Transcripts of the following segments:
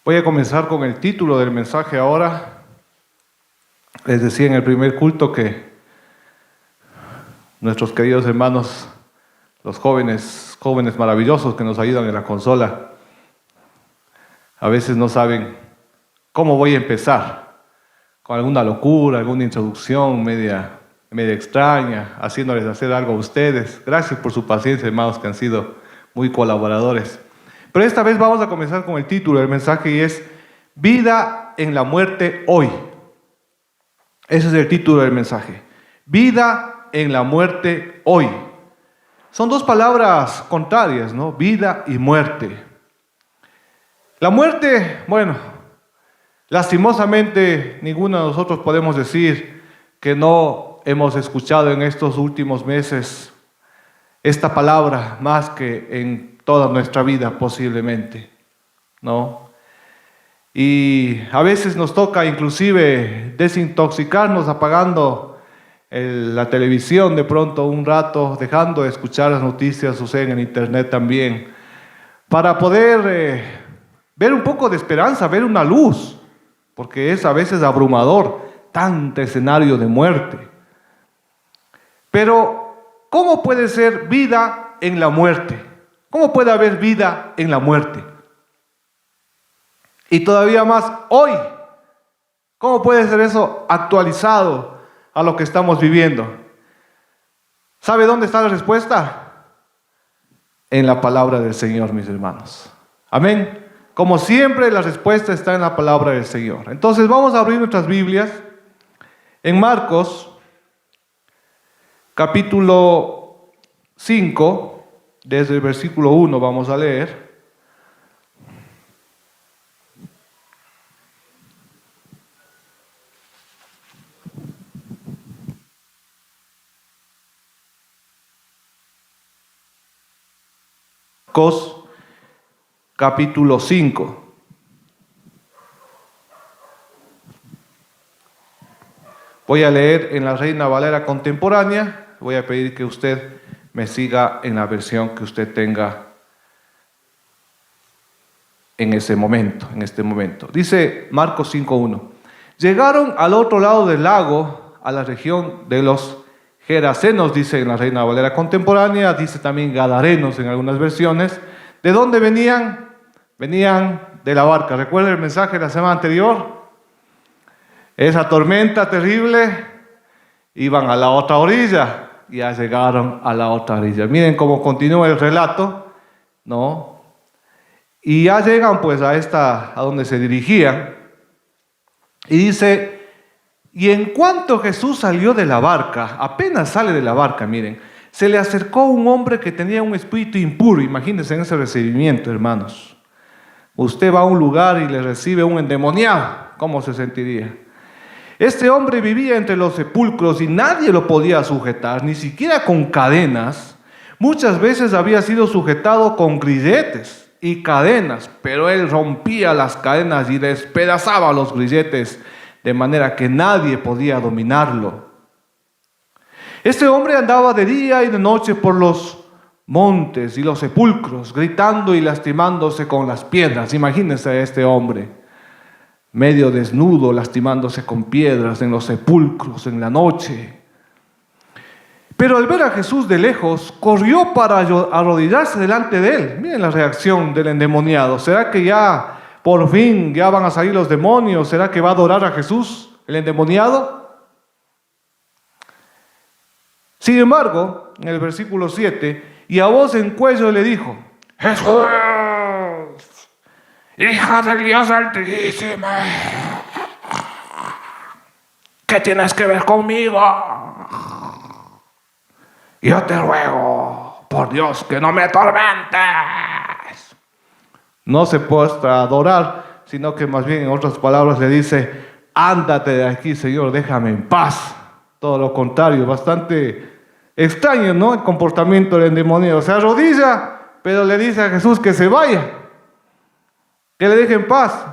Voy a comenzar con el título del mensaje ahora. Les decía en el primer culto que nuestros queridos hermanos, los jóvenes maravillosos que nos ayudan en la consola, a veces no saben cómo voy a empezar, con alguna locura, alguna introducción media extraña, haciéndoles hacer algo a ustedes. Gracias por su paciencia, hermanos, que han sido muy colaboradores. Pero esta vez vamos a comenzar con el título del mensaje y es Vida en la muerte hoy. Ese es el título del mensaje. Vida en la muerte hoy. Son dos palabras contrarias, ¿no? Vida y muerte. La muerte, bueno, lastimosamente ninguno de nosotros podemos decir que no hemos escuchado en estos últimos meses esta palabra más que en toda nuestra vida posiblemente, ¿no? Y a veces nos toca inclusive desintoxicarnos apagando la televisión de pronto un rato, dejando de escuchar las noticias, suceden en internet también, para poder ver un poco de esperanza, ver una luz, porque es a veces abrumador tanto escenario de muerte. Pero, ¿cómo puede ser vida en la muerte? ¿Cómo puede haber vida en la muerte? Y todavía más hoy, ¿cómo puede ser eso actualizado a lo que estamos viviendo? ¿Sabe dónde está la respuesta? En la palabra del Señor, mis hermanos. Amén. Como siempre, la respuesta está en la palabra del Señor. Entonces vamos a abrir nuestras Biblias en Marcos, capítulo 5, desde el versículo 1 vamos a leer. Marcos, capítulo 5. Voy a leer en la Reina Valera contemporánea. Voy a pedir que usted me siga en la versión que usted tenga en este momento. Dice Marcos 5:1. Llegaron al otro lado del lago, a la región de los Gerasenos, dice en la Reina Valera contemporánea, dice también Gadarenos en algunas versiones. ¿De dónde venían? Venían de la barca. ¿Recuerda el mensaje de la semana anterior? Esa tormenta terrible, iban a la otra orilla. Ya llegaron a la otra orilla. Miren cómo continúa el relato, ¿no? Y ya llegan pues a donde se dirigían. Y dice, y en cuanto Jesús salió de la barca, apenas sale de la barca, miren, se le acercó un hombre que tenía un espíritu impuro. Imagínense en ese recibimiento, hermanos. Usted va a un lugar y le recibe un endemoniado, ¿cómo se sentiría? Este hombre vivía entre los sepulcros y nadie lo podía sujetar, ni siquiera con cadenas. Muchas veces había sido sujetado con grilletes y cadenas, pero él rompía las cadenas y despedazaba los grilletes de manera que nadie podía dominarlo. Este hombre andaba de día y de noche por los montes y los sepulcros, gritando y lastimándose con las piedras. Imagínense a este hombre, medio desnudo, lastimándose con piedras en los sepulcros en la noche. Pero al ver a Jesús de lejos, corrió para arrodillarse delante de él. Miren la reacción del endemoniado. ¿Será que ya por fin ya van a salir los demonios? ¿Será que va a adorar a Jesús el endemoniado? Sin embargo, en el versículo 7, y a voz en cuello le dijo: Jesús, hija del Dios Altísimo, qué tienes que ver conmigo? Yo te ruego, por Dios, que no me atormentes. No se postra a adorar, sino que más bien en otras palabras le dice, ándate de aquí, Señor, déjame en paz. Todo lo contrario, bastante extraño, ¿no? El comportamiento del endemoniado. Se arrodilla, pero le dice a Jesús que se vaya, que le deje en paz.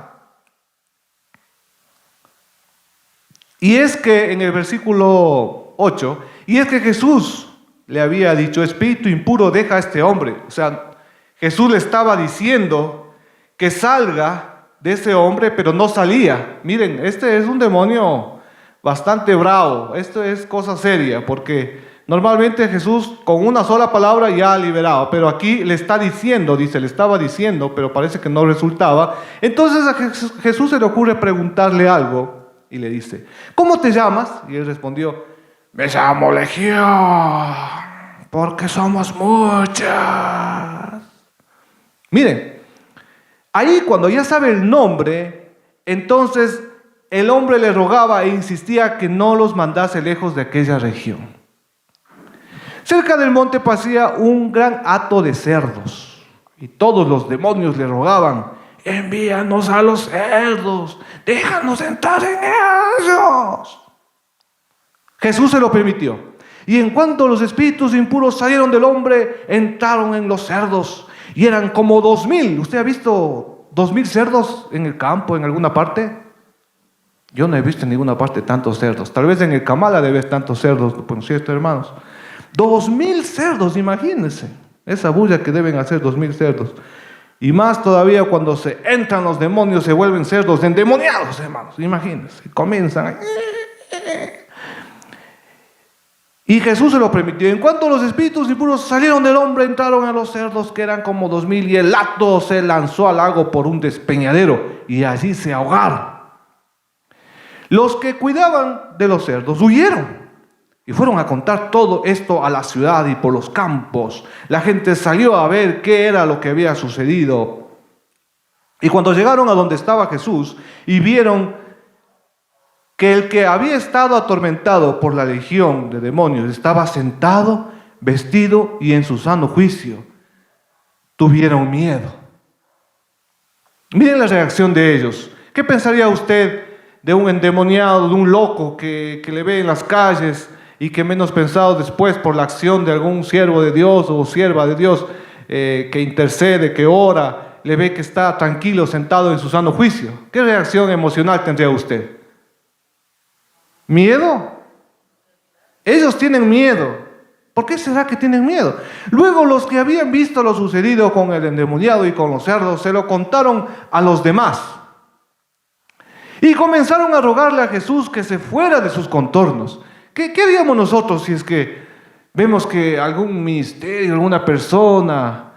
Y es que en el versículo 8, y es que Jesús le había dicho, espíritu impuro, deja a este hombre. O sea, Jesús le estaba diciendo que salga de ese hombre, pero no salía. Miren, este es un demonio bastante bravo. Esto es cosa seria, porque normalmente Jesús con una sola palabra ya ha liberado, pero aquí le está diciendo, dice, le estaba diciendo, pero parece que no resultaba. Entonces a Jesús se le ocurre preguntarle algo y le dice, ¿cómo te llamas? Y él respondió, me llamo Legión, porque somos muchas. Miren, ahí cuando ya sabe el nombre, entonces el hombre le rogaba e insistía que no los mandase lejos de aquella región. Cerca del monte pasía un gran hato de cerdos, y todos los demonios le rogaban, envíanos a los cerdos, déjanos entrar en ellos. Jesús se lo permitió, y en cuanto los espíritus impuros salieron del hombre, entraron en los cerdos, y eran como 2000. ¿Usted ha visto 2000 cerdos en el campo, en alguna parte? Yo no he visto en ninguna parte tantos cerdos. Tal vez en el Kamala debe haber tantos cerdos, por cierto, hermanos. 2000 cerdos, imagínense. Esa bulla que deben hacer 2000 cerdos. Y más todavía cuando se entran los demonios, se vuelven cerdos endemoniados, hermanos. Imagínense, comienzan. Y Jesús se lo permitió. En cuanto los espíritus impuros salieron del hombre, entraron a los cerdos, que eran como 2000, y el hato se lanzó al lago por un despeñadero, y allí se ahogaron. Los que cuidaban de los cerdos huyeron y fueron a contar todo esto a la ciudad y por los campos. La gente salió a ver qué era lo que había sucedido. Y cuando llegaron a donde estaba Jesús y vieron que el que había estado atormentado por la legión de demonios estaba sentado, vestido y en su sano juicio, tuvieron miedo. Miren la reacción de ellos. ¿Qué pensaría usted de un endemoniado, de un loco que le ve en las calles y que menos pensado después por la acción de algún siervo de Dios o sierva de Dios que intercede, que ora, le ve que está tranquilo, sentado en su sano juicio? ¿Qué reacción emocional tendría usted? ¿Miedo? Ellos tienen miedo. ¿Por qué será que tienen miedo? Luego los que habían visto lo sucedido con el endemoniado y con los cerdos se lo contaron a los demás. Y comenzaron a rogarle a Jesús que se fuera de sus contornos. ¿Qué haríamos nosotros si es que vemos que algún ministerio, alguna persona,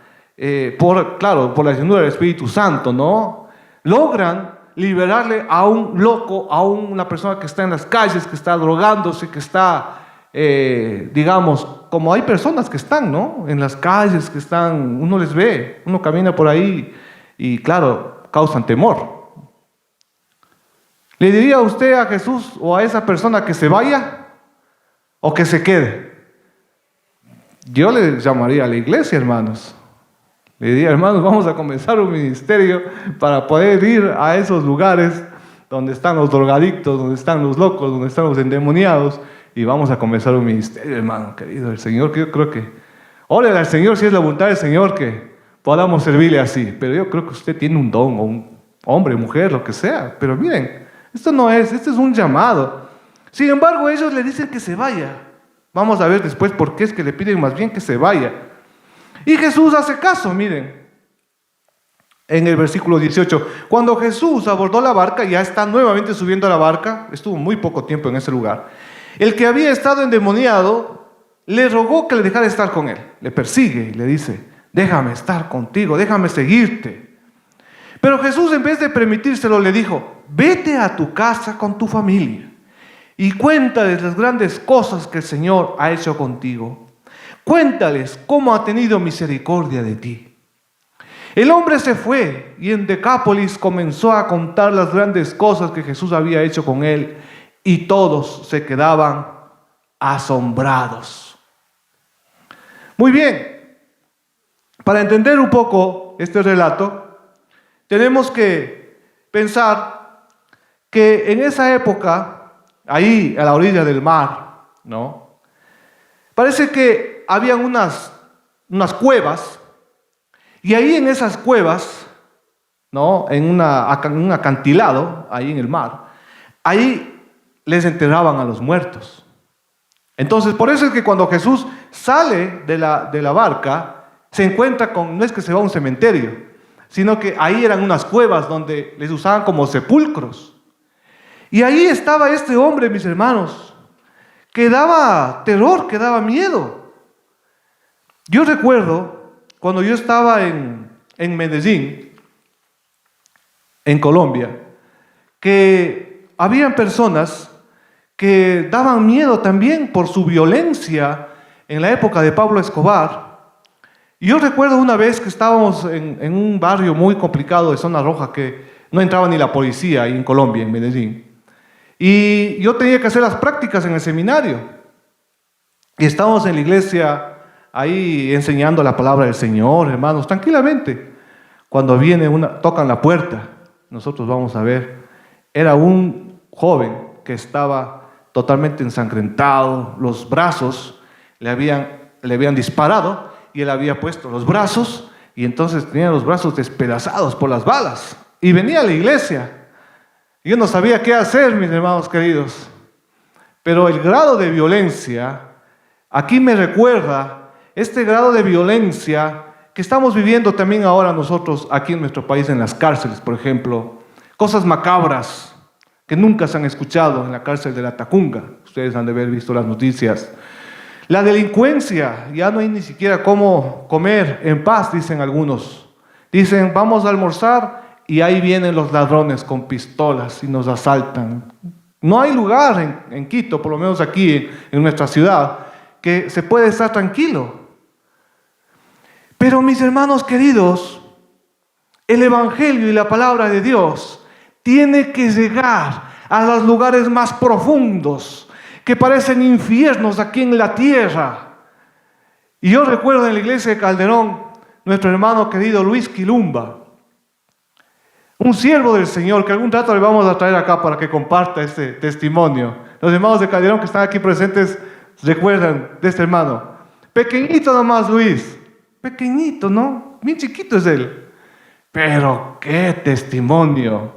por la llenura del Espíritu Santo, ¿no?, logran liberarle a un loco, a una persona que está en las calles, que está drogándose, que está, digamos, como hay personas que están, ¿no?, en las calles, que están, uno les ve, uno camina por ahí y claro, causan temor. ¿Le diría usted a Jesús o a esa persona que se vaya o que se quede? Yo le llamaría a la iglesia, hermanos. Le diría, hermanos, vamos a comenzar un ministerio para poder ir a esos lugares donde están los drogadictos, donde están los locos, donde están los endemoniados, y vamos a comenzar un ministerio, hermano querido. El Señor, que yo creo que, órale al Señor si es la voluntad del Señor que podamos servirle así, pero yo creo que usted tiene un don, o un hombre, mujer, lo que sea, pero miren, este es un llamado. Sin embargo, ellos le dicen que se vaya. Vamos a ver después por qué es que le piden más bien que se vaya. Y Jesús hace caso, miren. En el versículo 18, cuando Jesús abordó la barca, ya está nuevamente subiendo a la barca, estuvo muy poco tiempo en ese lugar. El que había estado endemoniado le rogó que le dejara estar con él. Le persigue y le dice, déjame estar contigo, déjame seguirte. Pero Jesús, en vez de permitírselo, le dijo, vete a tu casa con tu familia y cuéntales las grandes cosas que el Señor ha hecho contigo. Cuéntales cómo ha tenido misericordia de ti. El hombre se fue y en Decápolis comenzó a contar las grandes cosas que Jesús había hecho con él y todos se quedaban asombrados. Muy bien, para entender un poco este relato, tenemos que pensar que en esa época, ahí a la orilla del mar, ¿no? Parece que habían unas cuevas, y ahí en esas cuevas, ¿no? En un acantilado, ahí en el mar, ahí les enterraban a los muertos. Entonces, por eso es que cuando Jesús sale de la barca, se encuentra con, no es que se va a un cementerio, sino que ahí eran unas cuevas donde les usaban como sepulcros. Y ahí estaba este hombre, mis hermanos, que daba terror, que daba miedo. Yo recuerdo cuando yo estaba en Medellín, en Colombia, que habían personas que daban miedo también por su violencia en la época de Pablo Escobar. Y yo recuerdo una vez que estábamos en un barrio muy complicado de Zona Roja, que no entraba ni la policía ahí en Colombia, en Medellín. Y yo tenía que hacer las prácticas en el seminario. Y estábamos en la iglesia ahí enseñando la palabra del Señor, hermanos, tranquilamente. Cuando tocan la puerta, nosotros vamos a ver, era un joven que estaba totalmente ensangrentado, los brazos le habían disparado y él había puesto los brazos y entonces tenía los brazos despedazados por las balas y venía a la iglesia. Yo no sabía qué hacer, mis hermanos queridos, pero el grado de violencia aquí me recuerda este grado de violencia que estamos viviendo también ahora nosotros aquí en nuestro país, en las cárceles, por ejemplo, cosas macabras que nunca se han escuchado en la cárcel de la Tacunga. Ustedes han de haber visto las noticias. La delincuencia, ya no hay ni siquiera cómo comer en paz, dicen algunos. Dicen, vamos a almorzar y ahí vienen los ladrones con pistolas y nos asaltan. No hay lugar en Quito, por lo menos aquí en nuestra ciudad, que se puede estar tranquilo. Pero mis hermanos queridos, el Evangelio y la palabra de Dios tiene que llegar a los lugares más profundos, que parecen infiernos aquí en la tierra. Y yo recuerdo en la iglesia de Calderón, nuestro hermano querido Luis Quilumba, un siervo del Señor, que algún rato le vamos a traer acá para que comparta este testimonio. Los hermanos de Calderón que están aquí presentes recuerdan de este hermano. Pequeñito nomás Luis, pequeñito, ¿no? Bien chiquito es él. Pero qué testimonio.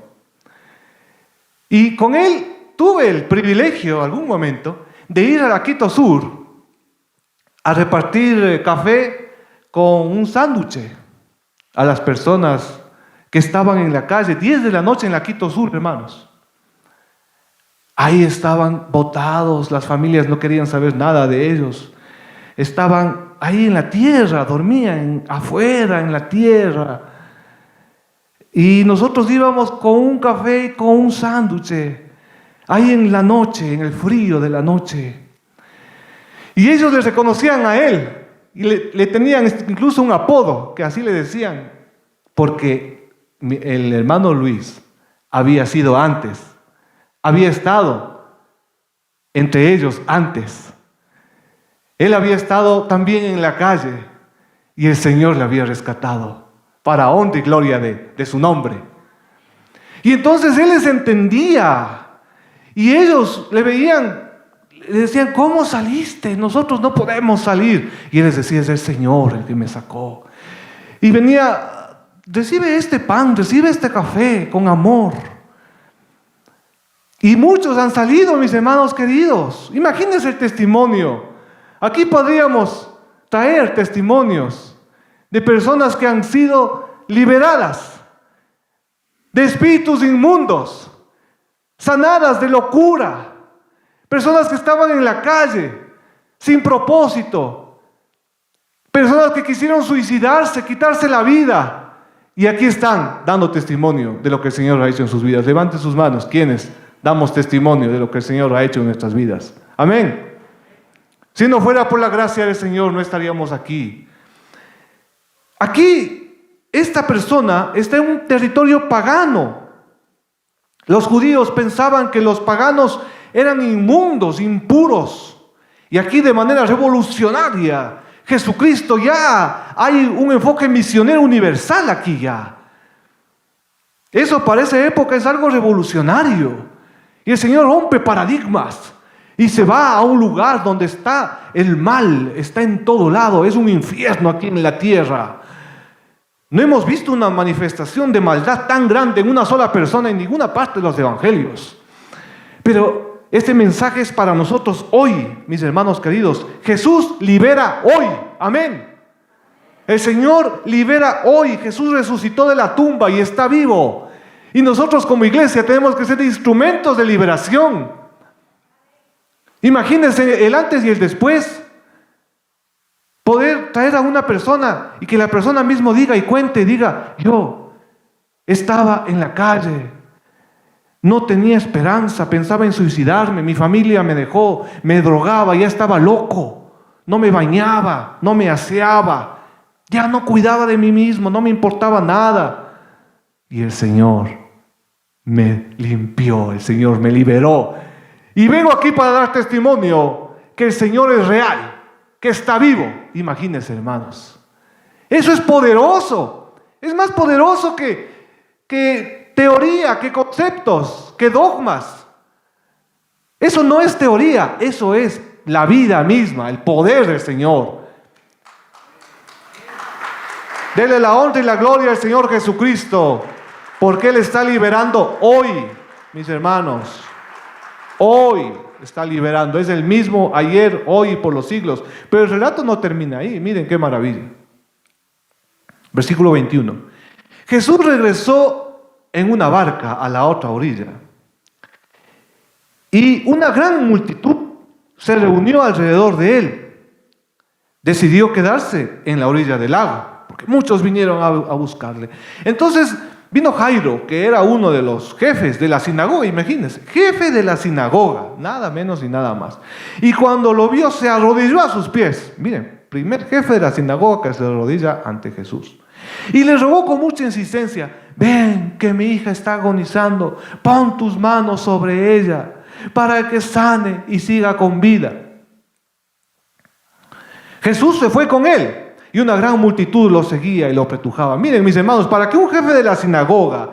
Y con él tuve el privilegio, algún momento, de ir a la Quito Sur a repartir café con un sándwich a las personas que estaban en la calle, 10 de la noche en la Quito Sur, hermanos. Ahí estaban botados, las familias no querían saber nada de ellos. Estaban ahí en la tierra, dormían afuera en la tierra. Y nosotros íbamos con un café y con un sándwich, ahí en la noche, en el frío de la noche. Y ellos le reconocían a él, y le tenían incluso un apodo, que así le decían, porque el hermano Luis había sido antes, había estado entre ellos antes. Él había estado también en la calle, y el Señor le había rescatado, para honra y gloria de su nombre. Y entonces él les entendía, y ellos le veían, le decían, ¿cómo saliste? Nosotros no podemos salir. Y él les decía, es el Señor el que me sacó. Y venía, recibe este pan, recibe este café con amor. Y muchos han salido, mis hermanos queridos. Imagínense el testimonio. Aquí podríamos traer testimonios de personas que han sido liberadas de espíritus inmundos, sanadas de locura, personas que estaban en la calle sin propósito, personas que quisieron suicidarse, quitarse la vida, y aquí están dando testimonio de lo que el Señor ha hecho en sus vidas. Levanten sus manos, ¿quiénes damos testimonio de lo que el Señor ha hecho en nuestras vidas? Amén. Si no fuera por la gracia del Señor, no estaríamos aquí. Aquí, esta persona está en un territorio pagano. Los judíos pensaban que los paganos eran inmundos, impuros. Y aquí de manera revolucionaria, Jesucristo ya hay un enfoque misionero universal aquí ya. Eso para esa época es algo revolucionario. Y el Señor rompe paradigmas y se va a un lugar donde está el mal, está en todo lado, es un infierno aquí en la tierra. No hemos visto una manifestación de maldad tan grande en una sola persona en ninguna parte de los evangelios. Pero este mensaje es para nosotros hoy, mis hermanos queridos. Jesús libera hoy. Amén. El Señor libera hoy. Jesús resucitó de la tumba y está vivo. Y nosotros como iglesia tenemos que ser instrumentos de liberación. Imagínense el antes y el después. Poder traer a una persona y que la persona mismo diga y cuente, diga, yo estaba en la calle, no tenía esperanza, pensaba en suicidarme, mi familia me dejó, me drogaba, ya estaba loco, no me bañaba, no me aseaba, ya no cuidaba de mí mismo, no me importaba nada. Y el Señor me limpió, el Señor me liberó. Y vengo aquí para dar testimonio que el Señor es real, que está vivo. Imagínense, hermanos. Eso es poderoso. Es más poderoso que teoría, que conceptos, que dogmas. Eso no es teoría, eso es la vida misma, el poder del Señor. Dele la honra y la gloria al Señor Jesucristo, porque Él está liberando hoy, mis hermanos. Hoy está liberando, es el mismo ayer, hoy y por los siglos. Pero el relato no termina ahí, miren qué maravilla. Versículo 21. Jesús regresó en una barca a la otra orilla y una gran multitud se reunió alrededor de él. Decidió quedarse en la orilla del lago, porque muchos vinieron a buscarle. Entonces vino Jairo, que era uno de los jefes de la sinagoga, imagínense, jefe de la sinagoga, nada menos y nada más. Y cuando lo vio, se arrodilló a sus pies. Miren, primer jefe de la sinagoga que se arrodilla ante Jesús. Y le rogó con mucha insistencia, ven, que mi hija está agonizando, pon tus manos sobre ella, para que sane y siga con vida. Jesús se fue con él. Y una gran multitud lo seguía y lo apretujaba. Miren, mis hermanos, para que un jefe de la sinagoga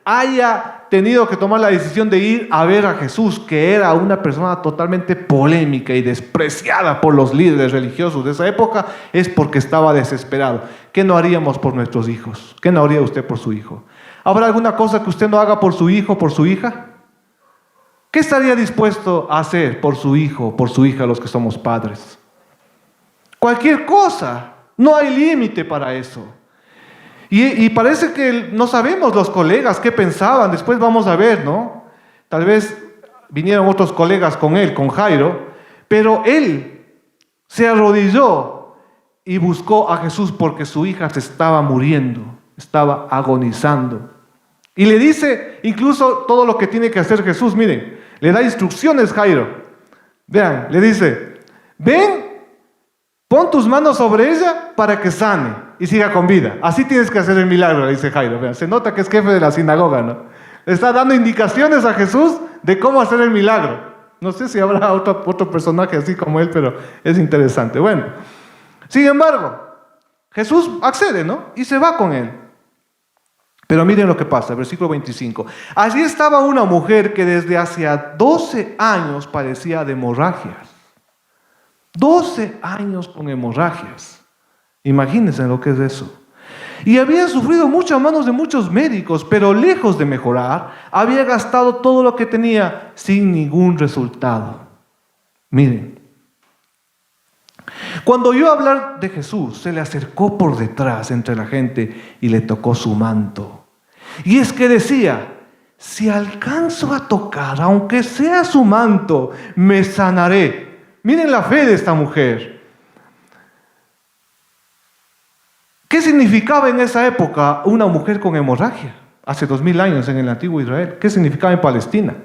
haya tenido que tomar la decisión de ir a ver a Jesús, que era una persona totalmente polémica y despreciada por los líderes religiosos de esa época, es porque estaba desesperado. ¿Qué no haríamos por nuestros hijos? ¿Qué no haría usted por su hijo? ¿Habrá alguna cosa que usted no haga por su hijo, por su hija? ¿Qué estaría dispuesto a hacer por su hijo, por su hija, los que somos padres? Cualquier cosa. No hay límite para eso. Y parece que no sabemos los colegas qué pensaban. Después vamos a ver, ¿no? Tal vez vinieron otros colegas con él, con Jairo, pero él se arrodilló y buscó a Jesús porque su hija se estaba muriendo, estaba agonizando. Y le dice incluso todo lo que tiene que hacer Jesús. Miren, le da instrucciones Jairo. Vean, le dice, ven, pon tus manos sobre ella para que sane y siga con vida. Así tienes que hacer el milagro, le dice Jairo. Vean, se nota que es jefe de la sinagoga, ¿no? Le está dando indicaciones a Jesús de cómo hacer el milagro. No sé si habrá otro personaje así como él, pero es interesante. Bueno, sin embargo, Jesús accede, ¿no? Y se va con él. Pero miren lo que pasa, versículo 25. Allí estaba una mujer que desde hacía 12 años padecía de hemorragias. 12 años con hemorragias. Imagínense lo que es eso. Y había sufrido mucho a manos de muchos médicos, pero lejos de mejorar, había gastado todo lo que tenía sin ningún resultado. Miren, cuando oyó hablar de Jesús, se le acercó por detrás entre la gente y le tocó su manto. Y es que decía, si alcanzo a tocar, aunque sea su manto, me sanaré. Miren la fe de esta mujer. ¿Qué significaba en esa época una mujer con hemorragia? Hace 2000 años en el antiguo Israel. ¿Qué significaba en Palestina?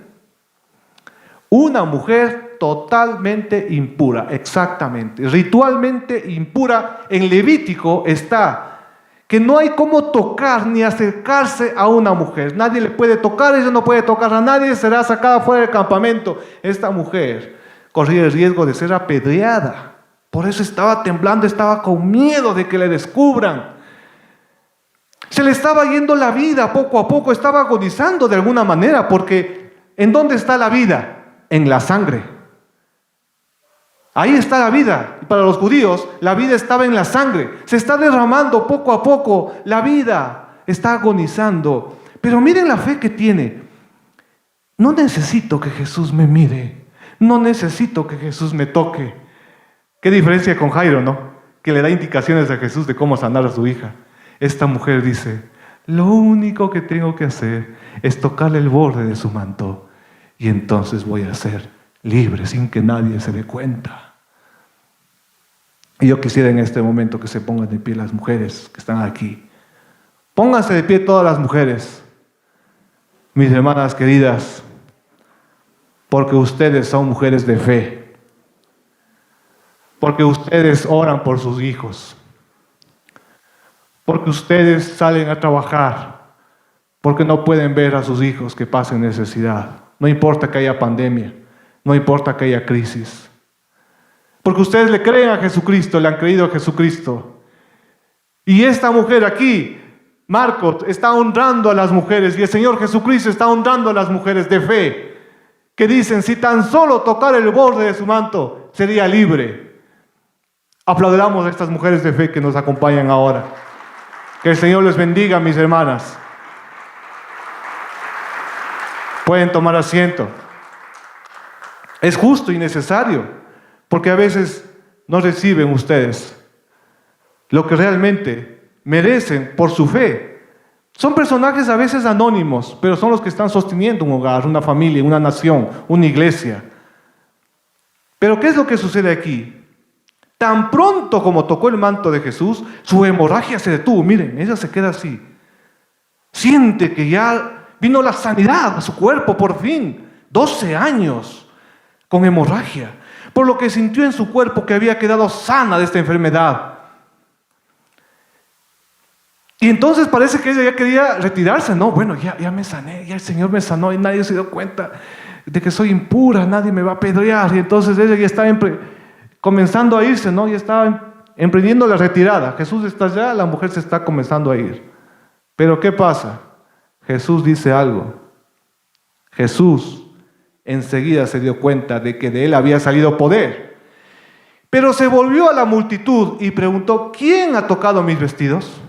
Una mujer totalmente impura, exactamente. Ritualmente impura. En Levítico está que no hay cómo tocar ni acercarse a una mujer. Nadie le puede tocar, ella no puede tocar a nadie, será sacada fuera del campamento. Esta mujer corría el riesgo de ser apedreada. Por eso estaba temblando, estaba con miedo de que le descubran. Se le estaba yendo la vida poco a poco, estaba agonizando de alguna manera, porque ¿en dónde está la vida? En la sangre. Ahí está la vida. Y para los judíos, la vida estaba en la sangre. Se está derramando poco a poco. La vida está agonizando. Pero miren la fe que tiene. No necesito que Jesús me mire. No necesito que Jesús me toque. Qué diferencia con Jairo, ¿no? Que le da indicaciones a Jesús de cómo sanar a su hija. Esta mujer dice, lo único que tengo que hacer es tocarle el borde de su manto. Y entonces voy a ser libre sin que nadie se dé cuenta. Y yo quisiera en este momento que se pongan de pie las mujeres que están aquí. Pónganse de pie todas las mujeres, mis hermanas queridas, porque ustedes son mujeres de fe, porque ustedes oran por sus hijos, porque ustedes salen a trabajar, porque no pueden ver a sus hijos que pasen necesidad. No importa que haya pandemia, no importa que haya crisis. Porque ustedes le creen a Jesucristo, le han creído a Jesucristo. Y esta mujer aquí, Marcos, está honrando a las mujeres, y el Señor Jesucristo está honrando a las mujeres de fe, que dicen, si tan solo tocar el borde de su manto, sería libre. Aplaudamos a estas mujeres de fe que nos acompañan ahora. Que el Señor les bendiga, mis hermanas. Pueden tomar asiento. Es justo y necesario, porque a veces no reciben ustedes lo que realmente merecen por su fe. Son personajes a veces anónimos, pero son los que están sosteniendo un hogar, una familia, una nación, una iglesia. Pero ¿qué es lo que sucede aquí? Tan pronto como tocó el manto de Jesús, su hemorragia se detuvo. Miren, ella se queda así. Siente que ya vino la sanidad a su cuerpo por fin. 12 años con hemorragia. Por lo que sintió en su cuerpo que había quedado sana de esta enfermedad. Y entonces parece que ella ya quería retirarse. No, bueno, ya me sané, ya el Señor me sanó y nadie se dio cuenta de que soy impura, nadie me va a apedrear. Y entonces ella ya estaba comenzando a irse, ¿no? Ya estaba emprendiendo la retirada. Jesús está allá, la mujer se está comenzando a ir. Pero ¿qué pasa? Jesús dice algo. Jesús enseguida se dio cuenta de que de él había salido poder. Pero se volvió a la multitud y preguntó, ¿quién ha tocado mis vestidos?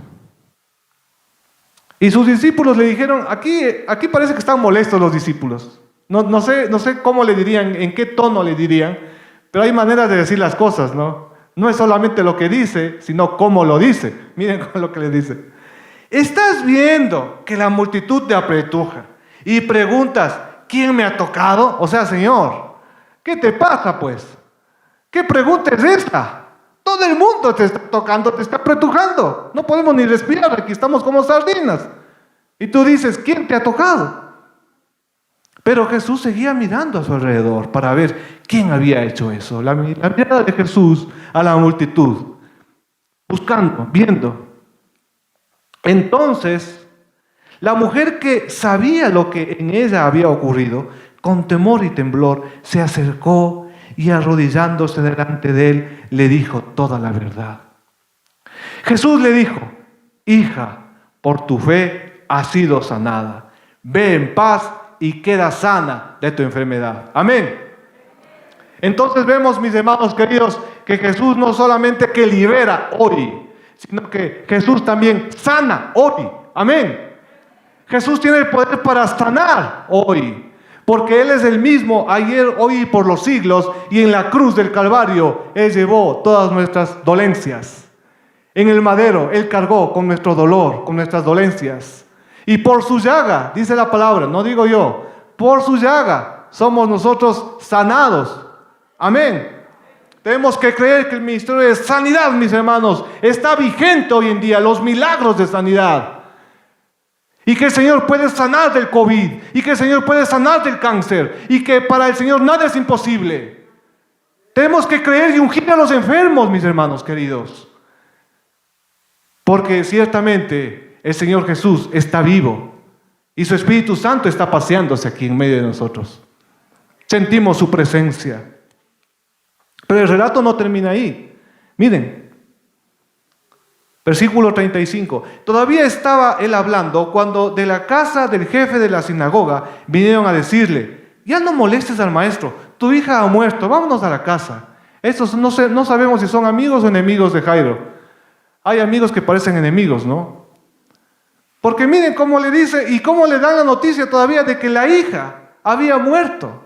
Y sus discípulos le dijeron, aquí parece que están molestos los discípulos. No sé cómo le dirían, en qué tono le dirían, pero hay maneras de decir las cosas, ¿no? No es solamente lo que dice, sino cómo lo dice. Miren lo que le dice. Estás viendo que la multitud te apretuja y preguntas, ¿quién me ha tocado? O sea, Señor, ¿qué te pasa pues? ¿Qué pregunta es esta? Todo el mundo te está tocando, te está apretujando. No podemos ni respirar, aquí estamos como sardinas. Y tú dices, ¿quién te ha tocado? Pero Jesús seguía mirando a su alrededor para ver quién había hecho eso. La mirada de Jesús a la multitud, buscando, viendo. Entonces, la mujer que sabía lo que en ella había ocurrido, con temor y temblor, se acercó y arrodillándose delante de él, le dijo toda la verdad. Jesús le dijo, hija, por tu fe has sido sanada. Ve en paz y queda sana de tu enfermedad. Amén. Entonces vemos, mis hermanos queridos, que Jesús no solamente que libera hoy, sino que Jesús también sana hoy. Amén. Jesús tiene el poder para sanar hoy. Porque Él es el mismo ayer, hoy y por los siglos. Y en la cruz del Calvario Él llevó todas nuestras dolencias. En el madero Él cargó con nuestro dolor, con nuestras dolencias. Y por su llaga, dice la palabra, no digo yo, por su llaga somos nosotros sanados. Amén. Tenemos que creer que el ministerio de sanidad, mis hermanos, está vigente hoy en día. Los milagros de sanidad. Y que el Señor puede sanar del COVID. Y que el Señor puede sanar del cáncer. Y que para el Señor nada es imposible. Tenemos que creer y ungir a los enfermos, mis hermanos queridos. porque ciertamente el Señor Jesús está vivo y su Espíritu Santo está paseándose aquí en medio de nosotros. Sentimos su presencia. Pero el relato no termina ahí. Miren, versículo 35. Todavía estaba él hablando cuando de la casa del jefe de la sinagoga vinieron a decirle: ya no molestes al maestro, tu hija ha muerto, vámonos a la casa. Estos no sabemos si son amigos o enemigos de Jairo. Hay amigos que parecen enemigos, ¿no? Porque miren cómo le dice y cómo le dan la noticia todavía de que la hija había muerto.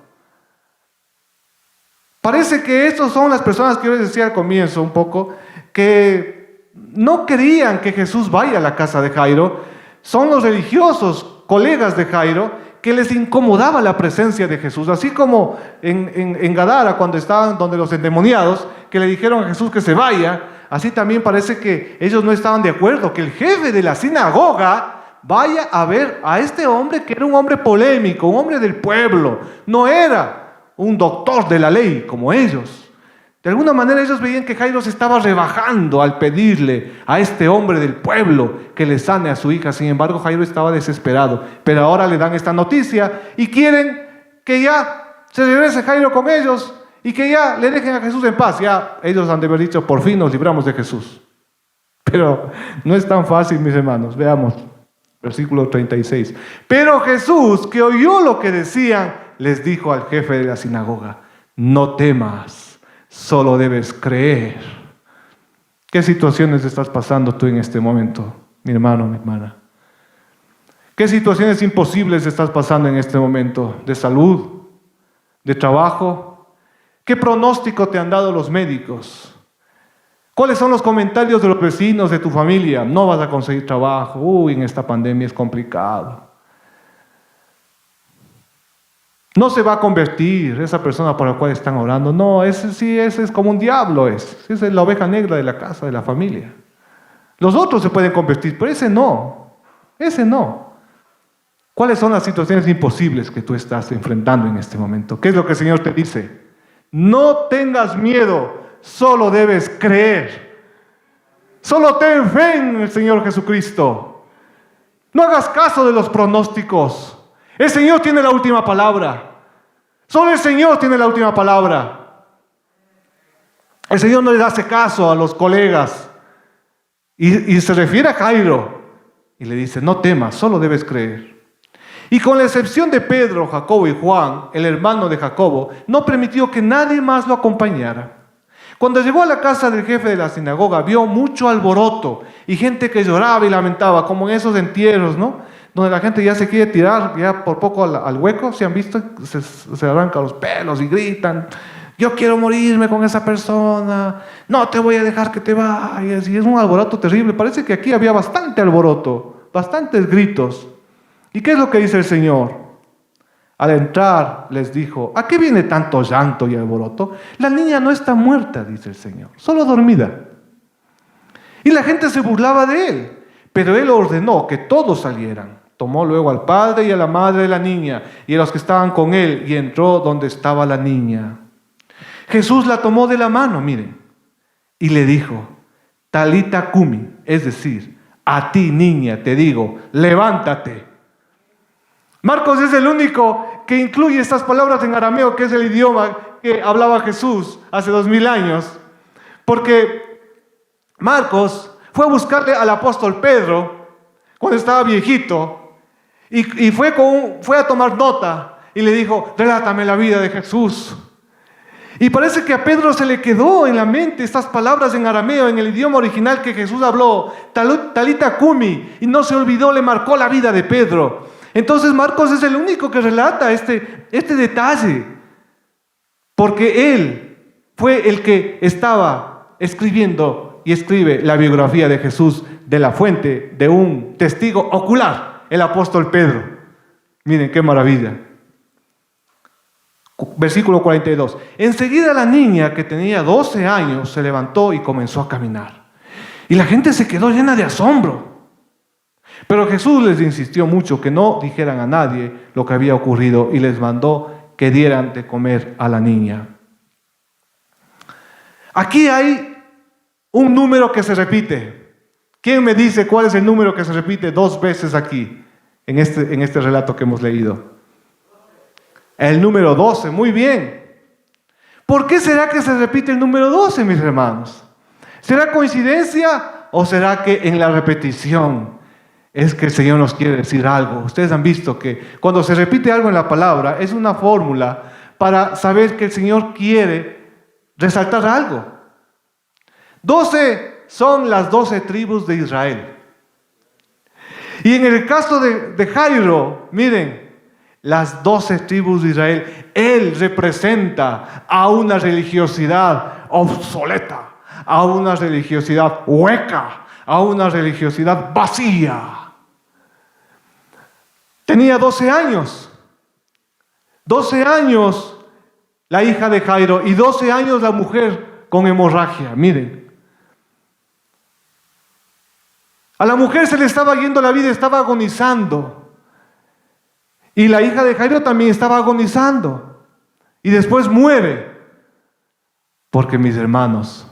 Parece que estas son las personas que yo les decía al comienzo un poco, que no querían que Jesús vaya a la casa de Jairo. Son los religiosos, colegas de Jairo, que les incomodaba la presencia de Jesús. Así como en Gadara, cuando estaban donde los endemoniados, que le dijeron a Jesús que se vaya, así también parece que ellos no estaban de acuerdo, que el jefe de la sinagoga vaya a ver a este hombre que era un hombre polémico, un hombre del pueblo. No era un doctor de la ley como ellos. De alguna manera ellos veían que Jairo se estaba rebajando al pedirle a este hombre del pueblo que le sane a su hija. Sin embargo, Jairo estaba desesperado. Pero ahora le dan esta noticia y quieren que ya se regrese Jairo con ellos y que ya le dejen a Jesús en paz. Ya ellos han de haber dicho: por fin nos libramos de Jesús. Pero no es tan fácil, mis hermanos. Veamos, versículo 36. Pero Jesús, que oyó lo que decían, les dijo al jefe de la sinagoga: no temas, solo debes creer. ¿Qué situaciones estás pasando tú en este momento, mi hermano, mi hermana? ¿Qué situaciones imposibles estás pasando en este momento? ¿De salud? ¿De trabajo? ¿Qué pronóstico te han dado los médicos? ¿Cuáles son los comentarios de los vecinos, de tu familia? No vas a conseguir trabajo. Uy, en esta pandemia es complicado. No se va a convertir esa persona por la cual están orando. No, ese es como un diablo. Esa es la oveja negra de la casa, de la familia. Los otros se pueden convertir, pero ese no. Ese no. ¿Cuáles son las situaciones imposibles que tú estás enfrentando en este momento? ¿Qué es lo que el Señor te dice? No tengas miedo, solo debes creer. Solo ten fe en el Señor Jesucristo. No hagas caso de los pronósticos. El Señor tiene la última palabra. Solo el Señor tiene la última palabra. El Señor no le hace caso a los colegas. Y se refiere a Jairo. Y le dice: no temas, solo debes creer. Y con la excepción de Pedro, Jacobo y Juan, el hermano de Jacobo, no permitió que nadie más lo acompañara. Cuando llegó a la casa del jefe de la sinagoga, vio mucho alboroto y gente que lloraba y lamentaba, como en esos entierros, ¿no? Donde la gente ya se quiere tirar ya por poco al hueco. ¿Se han visto? Se arrancan los pelos y gritan: yo quiero morirme con esa persona, no te voy a dejar que te vayas. Y es un alboroto terrible. Parece que aquí había bastante alboroto, bastantes gritos. ¿Y qué es lo que dice el Señor? Al entrar les dijo: ¿a qué viene tanto llanto y alboroto? La niña no está muerta, dice el Señor, solo dormida. Y la gente se burlaba de él, pero él ordenó que todos salieran. Tomó luego al padre y a la madre de la niña y a los que estaban con él y entró donde estaba la niña. Jesús la tomó de la mano, miren, y le dijo: Talita cumi, es decir, a ti, niña, te digo, levántate. Marcos es el único que incluye estas palabras en arameo, que es el idioma que hablaba Jesús hace 2000 años. Porque Marcos fue a buscarle al apóstol Pedro cuando estaba viejito y fue a tomar nota y le dijo: relátame la vida de Jesús. Y parece que a Pedro se le quedó en la mente estas palabras en arameo, en el idioma original que Jesús habló, Talita cumi, y no se olvidó, le marcó la vida de Pedro. Entonces Marcos es el único que relata este detalle, porque él fue el que estaba escribiendo y escribe la biografía de Jesús de la fuente de un testigo ocular, el apóstol Pedro. Miren qué maravilla. Versículo 42. Enseguida la niña, que tenía 12 años, se levantó y comenzó a caminar. Y la gente se quedó llena de asombro. Pero Jesús les insistió mucho que no dijeran a nadie lo que había ocurrido y les mandó que dieran de comer a la niña. Aquí hay un número que se repite. ¿Quién me dice cuál es el número que se repite 2 veces aquí, en este relato que hemos leído? El número 12, muy bien. ¿Por qué será que se repite el número 12, mis hermanos? ¿Será coincidencia o será que en la repetición es que el Señor nos quiere decir algo? Ustedes han visto que cuando se repite algo en la palabra es una fórmula para saber que el Señor quiere resaltar algo. 12 son las 12 tribus de Israel. Y en el caso de Jairo, miren, las 12 tribus de Israel, él representa a una religiosidad obsoleta, a una religiosidad hueca, a una religiosidad vacía. Tenía 12 años. 12 años la hija de Jairo y 12 años la mujer con hemorragia. Miren. A la mujer se le estaba yendo la vida, estaba agonizando. Y la hija de Jairo también estaba agonizando. Y después muere. Porque, mis hermanos,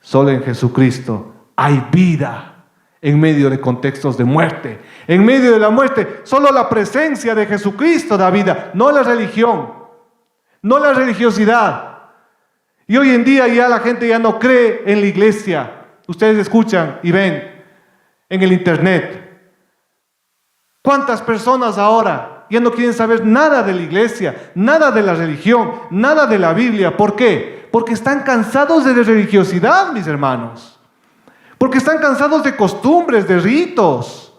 solo en Jesucristo hay vida en medio de contextos de muerte. En medio de la muerte, solo la presencia de Jesucristo da vida, no la religión, no la religiosidad. Y hoy en día ya la gente ya no cree en la iglesia. Ustedes escuchan y ven en el internet. ¿Cuántas personas ahora ya no quieren saber nada de la iglesia, nada de la religión, nada de la Biblia? ¿Por qué? Porque están cansados de la religiosidad, mis hermanos. Porque están cansados de costumbres, de ritos.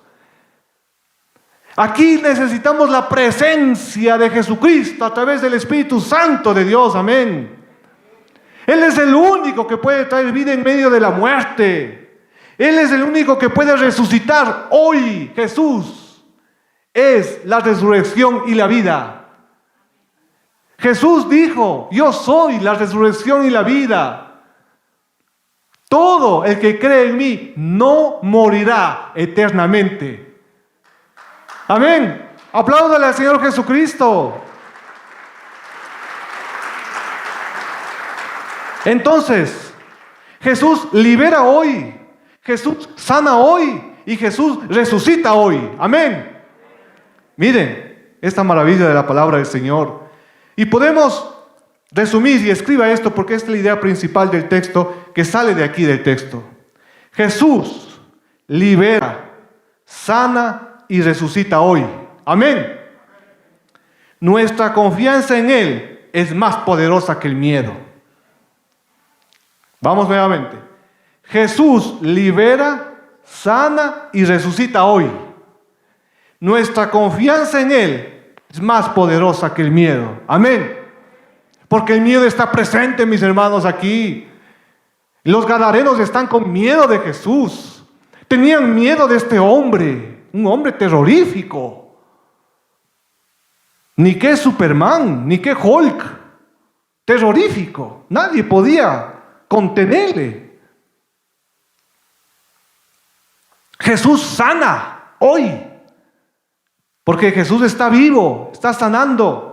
Aquí necesitamos la presencia de Jesucristo a través del Espíritu Santo de Dios. Amén. Él es el único que puede traer vida en medio de la muerte. Él es el único que puede resucitar hoy. Jesús es la resurrección y la vida. Jesús dijo: yo soy la resurrección y la vida. Todo el que cree en mí no morirá eternamente. Amén. Apláudale al Señor Jesucristo. Entonces, Jesús libera hoy, Jesús sana hoy y Jesús resucita hoy. Amén. Miren esta maravilla de la palabra del Señor. Y podemos resumir, y escriba esto porque esta es la idea principal del texto que sale de aquí del texto. Jesús libera, sana y resucita hoy. Amén. Nuestra confianza en Él es más poderosa que el miedo. Vamos nuevamente. Jesús libera, sana y resucita hoy. Nuestra confianza en Él es más poderosa que el miedo. Amén. Porque el miedo está presente, mis hermanos, aquí. Los gadarenos están con miedo de Jesús. Tenían miedo de este hombre, un hombre terrorífico. Ni que Superman, ni que Hulk. Terrorífico. Nadie podía contenerle. Jesús sana hoy. Porque Jesús está vivo, está sanando.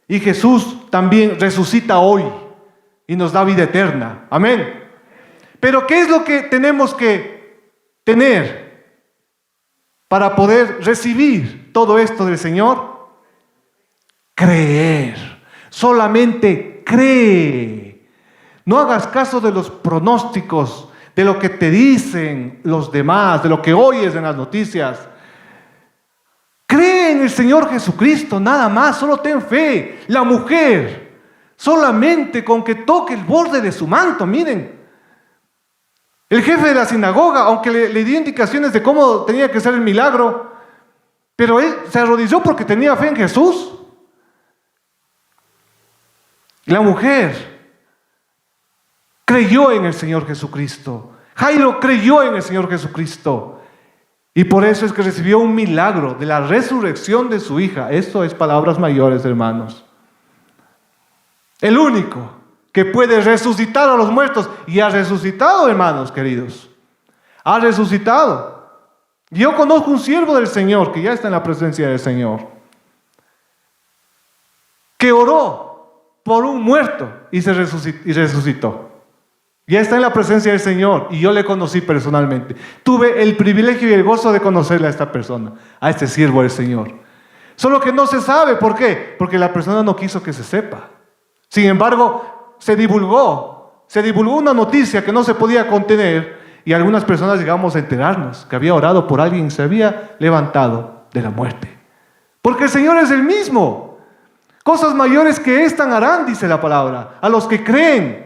Y Jesús también resucita hoy y nos da vida eterna. Amén. Pero ¿qué es lo que tenemos que tener para poder recibir todo esto del Señor? Creer. Solamente cree. No hagas caso de los pronósticos, de lo que te dicen los demás, de lo que oyes en las noticias. Cree en el Señor Jesucristo, nada más, solo ten fe. La mujer, solamente con que toque el borde de su manto, miren. El jefe de la sinagoga, aunque le dio indicaciones de cómo tenía que ser el milagro, pero él se arrodilló porque tenía fe en Jesús. La mujer creyó en el Señor Jesucristo. Jairo creyó en el Señor Jesucristo. Y por eso es que recibió un milagro de la resurrección de su hija. Esto es palabras mayores, hermanos. El único que puede resucitar a los muertos. Y ha resucitado, hermanos queridos. Ha resucitado. Yo conozco un siervo del Señor que ya está en la presencia del Señor, que oró por un muerto y resucitó. Ya está en la presencia del Señor y yo le conocí personalmente. Tuve el privilegio y el gozo de conocerle a esta persona, a este siervo del Señor. Solo que no se sabe, ¿por qué? Porque la persona no quiso que se sepa. Sin embargo, se divulgó una noticia que no se podía contener y algunas personas llegamos a enterarnos que había orado por alguien y se había levantado de la muerte. Porque el Señor es el mismo. Cosas mayores que éstas harán, dice la palabra, a los que creen.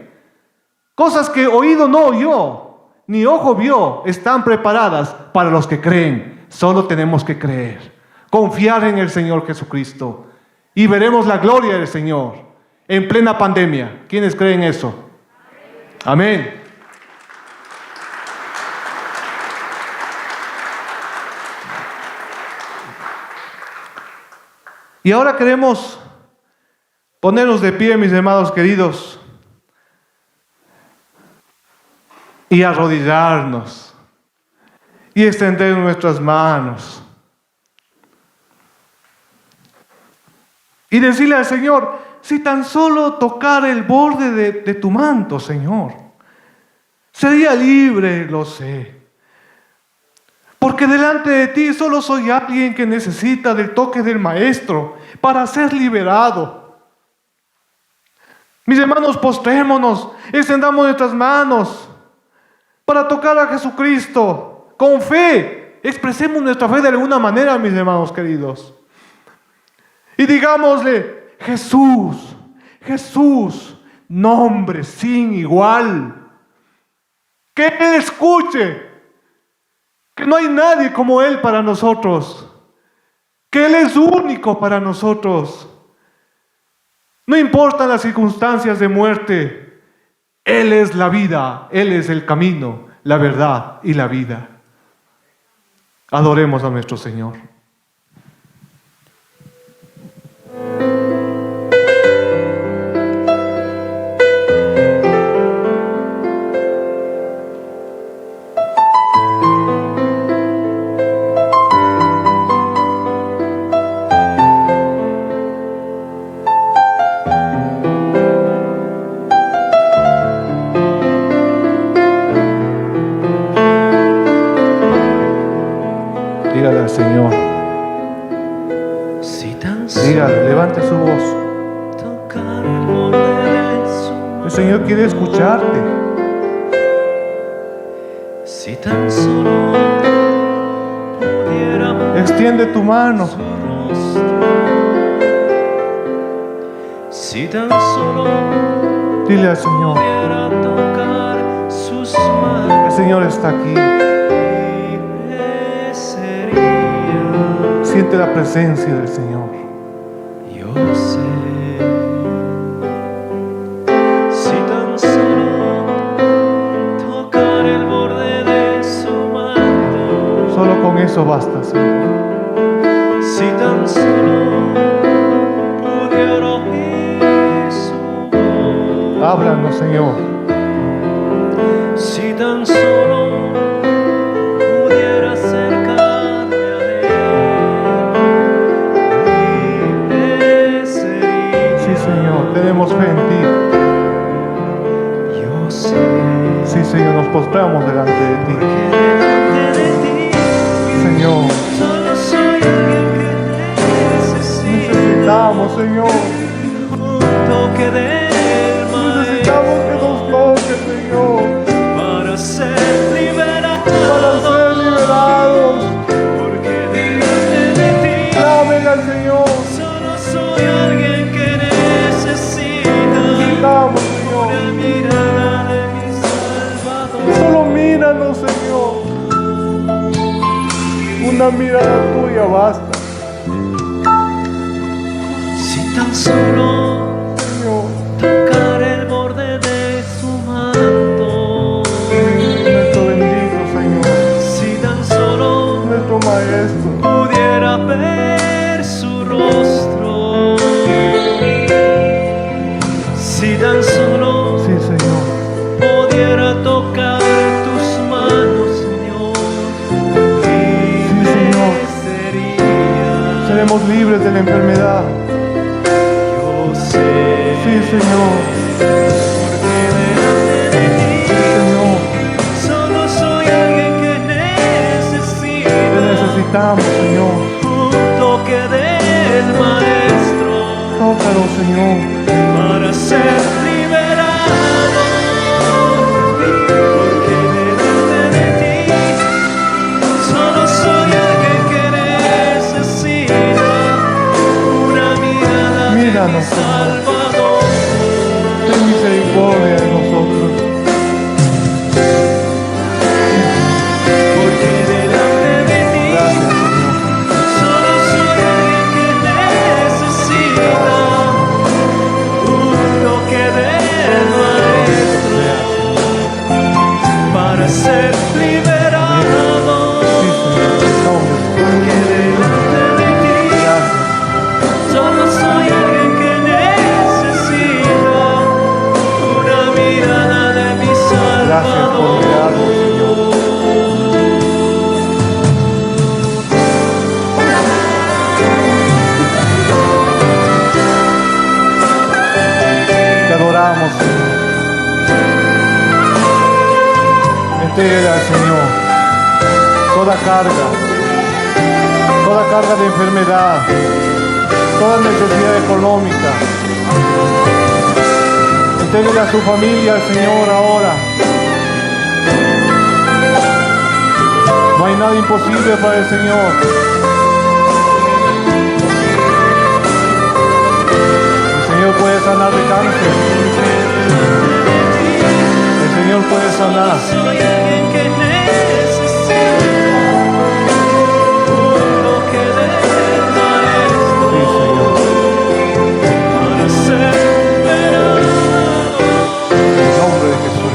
Cosas que oído no oyó, ni ojo vio, están preparadas para los que creen. Solo tenemos que creer, confiar en el Señor Jesucristo y veremos la gloria del Señor en plena pandemia. ¿Quiénes creen eso? Amén. Y ahora queremos ponernos de pie, mis hermanos queridos, y arrodillarnos y extender nuestras manos y decirle al Señor: si tan solo tocar el borde de tu manto, Señor, sería libre, lo sé. Porque delante de ti solo soy alguien que necesita del toque del Maestro para ser liberado. Mis hermanos, postrémonos, extendamos nuestras manos para tocar a Jesucristo con fe. Expresemos nuestra fe de alguna manera, mis hermanos queridos. Y digámosle: Jesús, Jesús, nombre sin igual. Que Él escuche, que no hay nadie como Él para nosotros, que Él es único para nosotros. No importan las circunstancias de muerte, Él es la vida, Él es el camino, la verdad y la vida. Adoremos a nuestro Señor. Dígale al Señor. Dígale, levante su voz. El Señor quiere escucharte. Si tan solo pudiera Extiende tu mano. su rostro, si tan solo Dile al Señor. pudiera tocar sus manos, El Señor está aquí. libre sería. Siente la presencia del Señor. Yo sé, si tan solo tocar el borde de su manto, Solo con eso basta, Señor. si tan solo pudiera oír su voz, Háblanos, Señor. si tan solo pudiera acercarme a Él, libre sería. Sí, Señor, tenemos fe en ti. Yo sé Sí, Señor, nos postramos delante de ti. que delante de ti Señor, solo soy alguien que necesita necesitamos, Señor. un toque del Necesitamos que nos toques, Señor, para ser liberados, porque delante de ti Clamen al Señor. solo soy alguien que necesita Necesitamos, Señor. una mirada de mi Salvador. Solo míranos, Señor. Una mirada tuya basta, Si tan solo Señor. tocar el borde de su manto, Nuestro bendito Señor, si tan solo nuestro Maestro. pudiera ver su rostro, si tan solo Sí, Señor. pudiera tocar tus manos, Señor, libre Señor. sería. Seremos libres de la enfermedad. Yo sé, Sí, Señor. porque delante de ti adoramos, Señor. Un toque del Maestro Tócalo, Señor. para ser liberado, porque delante de ti solo soy alguien que necesita una mirada de mi Míranos, Señor. Salvador. Ten misericordia de nosotros. Porque delante de ti Gracias, Señor. solo soy alguien que necesita un toque del Maestro para ser liberado. Sí, Señor. Nombre. Porque delante de ti Gracias. solo soy alguien que necesita una mirada de mi Gracias por Salvador. mirarnos, Señor. Te adoramos, Señor. Entrégale al Señor toda carga de enfermedad, toda necesidad económica. Entrégale a su familia al Señor ahora. No hay nada imposible para el Señor. El Señor puede sanar de cáncer. El Señor puede sanar. Soy alguien que necesita un toque del Maestro Sí, Señor. para ser liberado. En el nombre de Jesús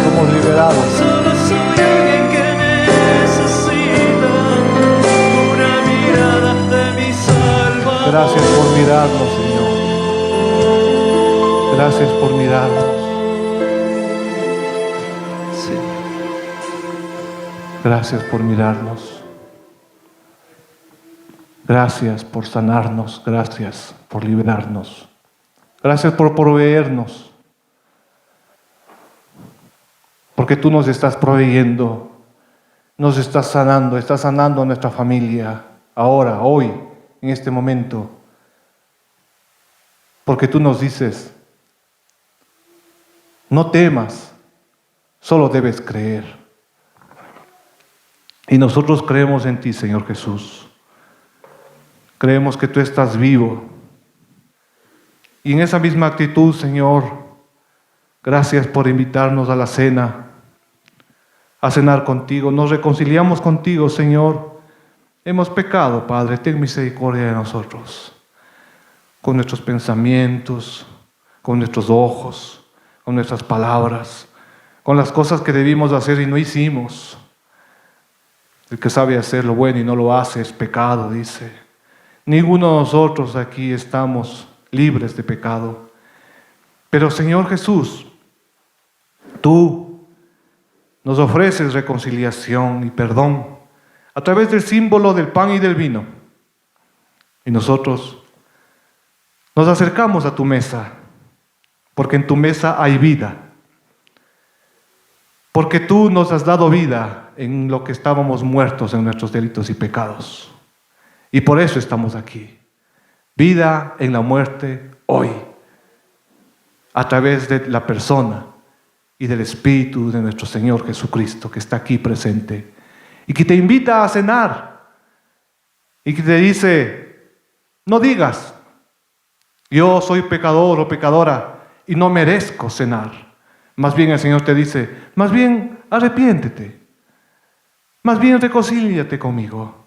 somos liberados. Solo soy alguien que necesita una mirada de mi Salvador. Gracias por mirarnos, Señor. Gracias por mirarnos. Sí. Gracias por mirarnos. Gracias por sanarnos. Gracias por liberarnos. Gracias por proveernos. Porque tú nos estás proveyendo, nos estás sanando a nuestra familia ahora, hoy, en este momento. Porque tú nos dices, no temas, solo debes creer. Y nosotros creemos en ti, Señor Jesús. Creemos que tú estás vivo. Y en esa misma actitud, Señor, gracias por invitarnos a la cena, a cenar contigo. Nos reconciliamos contigo, Señor. Hemos pecado, Padre, ten misericordia de nosotros. Con nuestros pensamientos, con nuestros ojos, con nuestras palabras, con las cosas que debimos hacer y no hicimos. El que sabe hacer lo bueno y no lo hace es pecado, dice. Ninguno de nosotros aquí estamos libres de pecado. Pero Señor Jesús, tú nos ofreces reconciliación y perdón a través del símbolo del pan y del vino. Y nosotros nos acercamos a tu mesa, porque en tu mesa hay vida. Porque tú nos has dado vida en lo que estábamos muertos en nuestros delitos y pecados. Y por eso estamos aquí. Vida en la muerte hoy, a través de la persona y del Espíritu de nuestro Señor Jesucristo, que está aquí presente y que te invita a cenar y que te dice, no digas, yo soy pecador o pecadora y no merezco cenar. Más bien el Señor te dice, más bien arrepiéntete, más bien reconcíliate conmigo.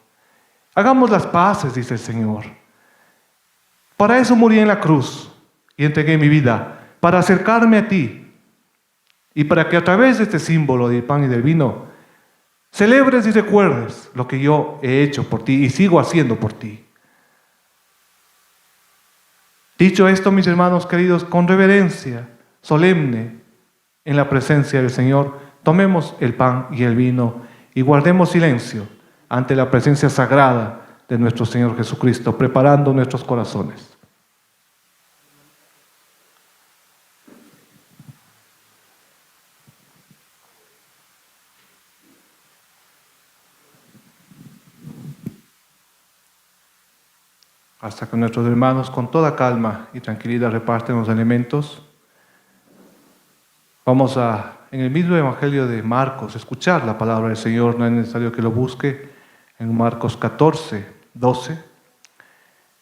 Hagamos las paces, dice el Señor. Para eso morí en la cruz y entregué mi vida, para acercarme a ti y para que a través de este símbolo del pan y del vino celebres y recuerdes lo que yo he hecho por ti y sigo haciendo por ti. Dicho esto, mis hermanos queridos, con reverencia solemne en la presencia del Señor, tomemos el pan y el vino y guardemos silencio ante la presencia sagrada de nuestro Señor Jesucristo, preparando nuestros corazones. hasta que nuestros hermanos con toda calma y tranquilidad reparten los alimentos, vamos a, en el mismo Evangelio de Marcos, escuchar la palabra del Señor. No es necesario que lo busque en Marcos 14, 12.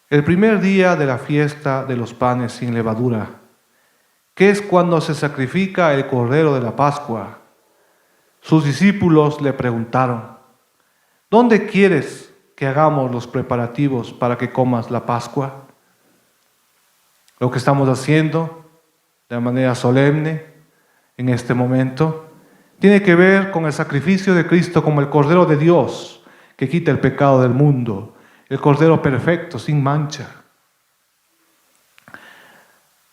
El primer día de la fiesta de los panes sin levadura, que es cuando se sacrifica el cordero de la Pascua, sus discípulos le preguntaron: ¿dónde quieres que hagamos los preparativos para que comas la Pascua? Lo que estamos haciendo de manera solemne en este momento tiene que ver con el sacrificio de Cristo como el Cordero de Dios que quita el pecado del mundo, el Cordero perfecto, sin mancha.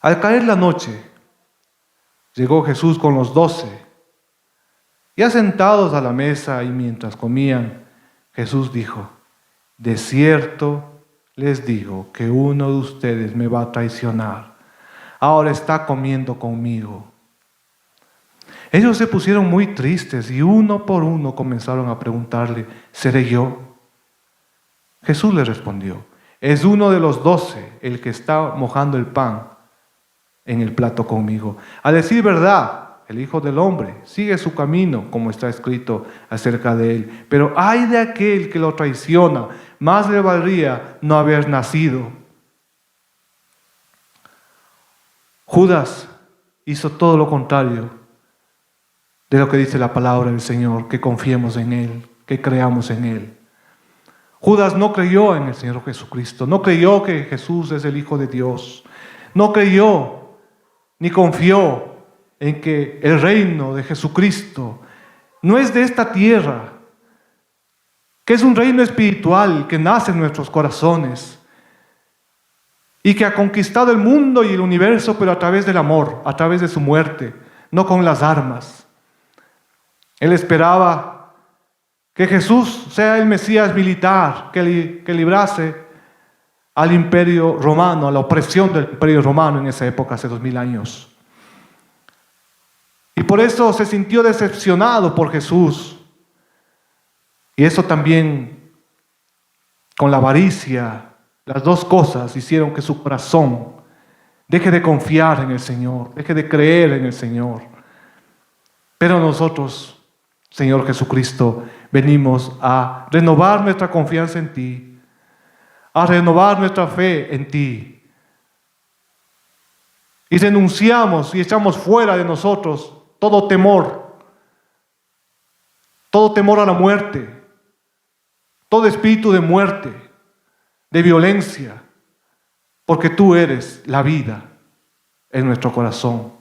Al caer la noche, llegó Jesús con los 12. Ya sentados a la mesa y mientras comían, Jesús dijo: de cierto les digo que uno de ustedes me va a traicionar. Ahora está comiendo conmigo. Ellos se pusieron muy tristes y uno por uno comenzaron a preguntarle: ¿seré yo? Jesús les respondió: es uno de los 12 el que está mojando el pan en el plato conmigo. A decir verdad, el Hijo del Hombre sigue su camino, como está escrito acerca de él. Pero ay de aquel que lo traiciona, más le valdría no haber nacido. Judas hizo todo lo contrario de lo que dice la palabra del Señor, que confiemos en Él, que creamos en Él. Judas no creyó en el Señor Jesucristo, no creyó que Jesús es el Hijo de Dios, no creyó ni confió en que el reino de Jesucristo no es de esta tierra, que es un reino espiritual que nace en nuestros corazones y que ha conquistado el mundo y el universo, pero a través del amor, a través de su muerte, no con las armas. Él esperaba que Jesús sea el Mesías militar que librase al imperio romano, a la opresión del imperio romano en esa época, hace 2000 años. Y por eso se sintió decepcionado por Jesús. Y eso también, con la avaricia, las dos cosas hicieron que su corazón deje de confiar en el Señor, deje de creer en el Señor. Pero nosotros, Señor Jesucristo, venimos a renovar nuestra confianza en ti, a renovar nuestra fe en ti. Y renunciamos y echamos fuera de nosotros todo temor a la muerte, todo espíritu de muerte, de violencia, porque tú eres la vida en nuestro corazón.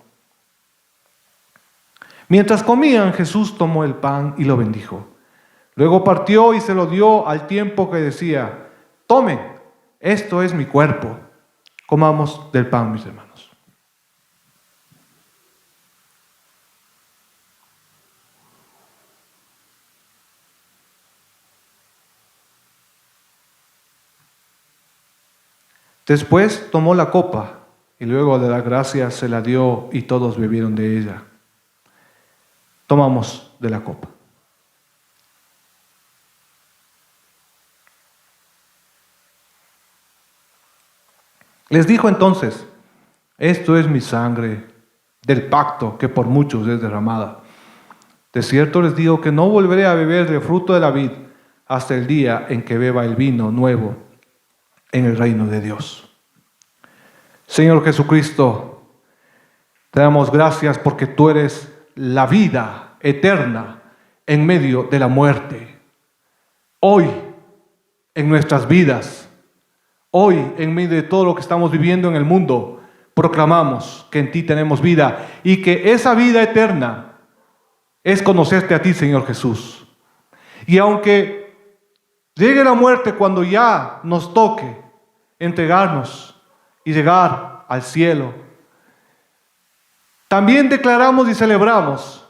Mientras comían, Jesús tomó el pan y lo bendijo. Luego partió y se lo dio al tiempo que decía: tomen, esto es mi cuerpo. Comamos del pan, mis hermanos. Después tomó la copa y luego de dar gracias se la dio y todos bebieron de ella. Tomamos de la copa. Les dijo entonces: esto es mi sangre del pacto que por muchos es derramada. De cierto les digo que no volveré a beber del fruto de la vid hasta el día en que beba el vino nuevo en el reino de Dios. Señor Jesucristo, te damos gracias porque tú eres la vida eterna en medio de la muerte. Hoy, en nuestras vidas, hoy, en medio de todo lo que estamos viviendo en el mundo, proclamamos que en ti tenemos vida y que esa vida eterna es conocerte a ti, Señor Jesús. Y aunque llegue la muerte cuando ya nos toque entregarnos y llegar al cielo, también declaramos y celebramos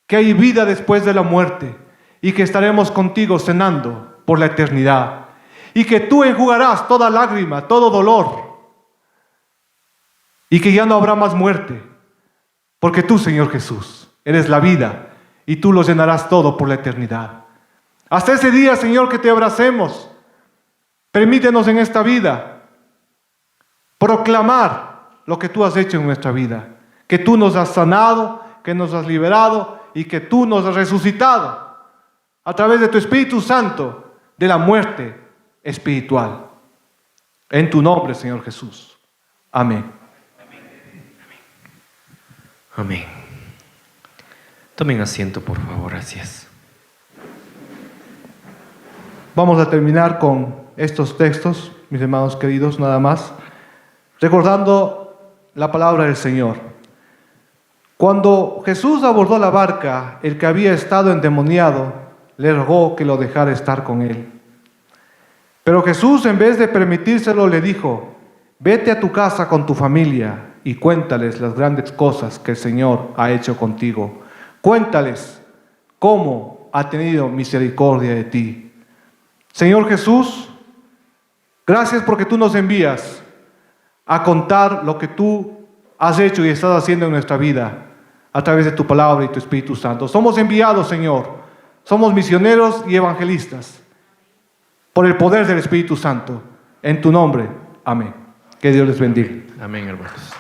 que hay vida después de la muerte y que estaremos contigo cenando por la eternidad y que tú enjugarás toda lágrima, todo dolor y que ya no habrá más muerte porque tú, Señor Jesús, eres la vida y tú lo llenarás todo por la eternidad. Hasta ese día, Señor, que te abracemos, Permítenos en esta vida proclamar lo que tú has hecho en nuestra vida, que tú nos has sanado, que nos has liberado y que tú nos has resucitado a través de tu Espíritu Santo de la muerte espiritual. En tu nombre, Señor Jesús. Amén. Amén. Tomen asiento, por favor, gracias. Vamos a terminar con estos textos, mis hermanos queridos, nada más, recordando la palabra del Señor. Cuando Jesús abordó la barca, el que había estado endemoniado le rogó que lo dejara estar con él. Pero Jesús, en vez de permitírselo, le dijo: vete a tu casa con tu familia y cuéntales las grandes cosas que el Señor ha hecho contigo. Cuéntales cómo ha tenido misericordia de ti. Señor Jesús, gracias porque tú nos envías a contar lo que tú has hecho y estás haciendo en nuestra vida a través de tu palabra y tu Espíritu Santo. Somos enviados, Señor. Somos misioneros y evangelistas por el poder del Espíritu Santo. En tu nombre, amén. Que Dios les bendiga. Amén, hermanos.